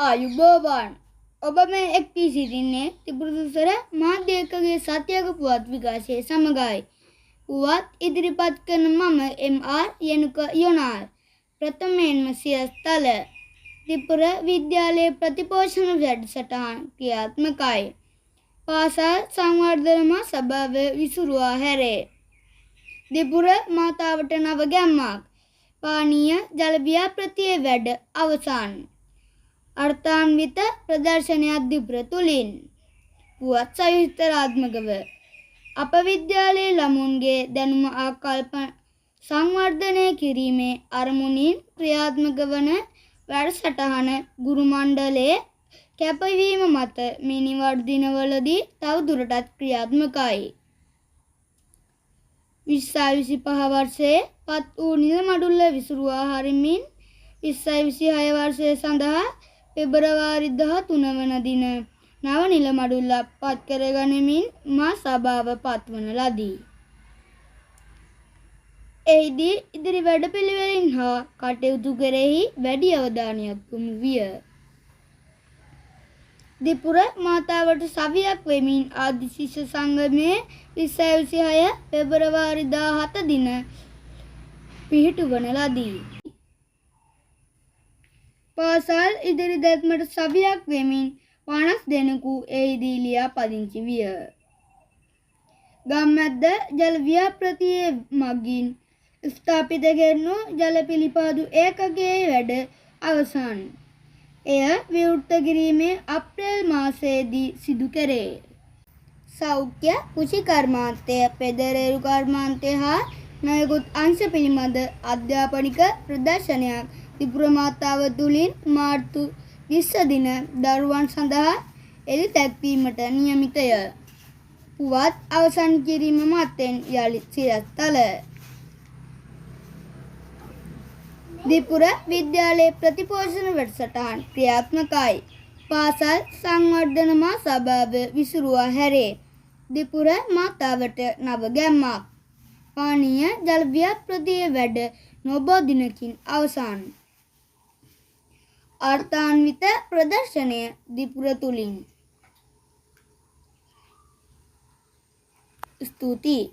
ආයුබෝවන් ඔබ මේ එක් වී සිටින්නේ ත්‍රිපුරදුසර මාධ්‍ය ඒකකයේ සත්‍යක පුවත් විකාශය සමගයි. පුවත් ඉදිරිපත් කරන මම එම්.ආර්. යනුක යොනාල්. ප්‍රථමයෙන්ම සියස්තල ත්‍රිපුර විද්‍යාලයේ ප්‍රතිපෝෂණ වැඩසටහන් ක්‍රියාත්මකයි. පාසල් සංවර්ධන සභාව විසුරුවා හැරේ. ත්‍රිපුර මාතාවට නව ගැම්මක්. පානීය ජල ව්‍යාපෘතියේ වැඩ අවසන්. අර්ථාන්විත ප්‍රදර්ශනයක් ත්‍රිපුර තුලින් පුවත් සවිස්තරාත්මකව අප විද්‍යාලයේ ළමුන්ගේ දැනුම ආකල්ප සංවර්ධනය කිරීමේ අරමුණින් ක්‍රියාත්මක වන වැඩසටහන ගුරු මණ්ඩලයේ කැපවීම මත මේ නිවාඩු දිනවලදී තවදුරටත් ක්‍රියාත්මකයි. 2025 වර්ෂයේ පත් වූ නිලමඩුල්ල විසුරුවා හරිමින් 2026 වර්ෂය සඳහා පෙබරවාරි 13 වන දින නව නිලමඩුල්ලක් පත් කරගනිමින් මා සභාව පත්වන ලදී. එහිදී ඉදිරි වැඩපිළිවෙලින් හා කටයුතු කෙරෙහි වැඩි අවධානයක් යොමු විය. ත්‍රිපුර මාතාවට සවියක් වෙමින් ආදි ශිෂ්‍ය සංගමයේ 2026 පෙබරවාරි 17 දින පිහිටුවන ලදී. පාසල් ඉදිරි දැක්මට සවියක් වෙමින් 50 දෙනෙකු එහිදී ලියා පදිංචි විය. ගම්මැද්ද ජල ව්‍යාපෘතියේ මගින් ස්ථාපිත කෙරෙනු ජල පිළිපාදු ඒකකයේ වැඩ අවසන්. එය විවෘත කිරීමේ අප්‍රේල් මාසයේදී සිදු කෙරේ. සෞඛ්‍ය කුෂි කර්මාන්තය, පෙදරේරු කර්මාන්තය හා නොයෙකුත් අංශ පිළිබඳ අධ්‍යාපනික ප්‍රදර්ශනයක් ත්‍රිපුර මාතාව තුළින් මාර්තු 20 දින දරුවන් සඳහා එළි දැක්වීමට නියමිතය. පුවත් අවසන් කිරීම මතෙන් යළි සිරස්තල ත්‍රිපුර විද්‍යාලයේ ප්‍රතිපෝෂණ වැඩසටහන් ක්‍රියාත්මකයි. පාසල් සංවර්ධන සභාව විසුරුවා හැරේ. ත්‍රිපුර මාතාවට නව ගැම්මක්. පානීය ජල ව්‍යාපෘතියේ වැඩ නොබෝ දිනකින් අවසන්. අර්ථාන්විත ප්‍රදර්ශනය ත්‍රිපුර තුලින්. ස්තුතියි.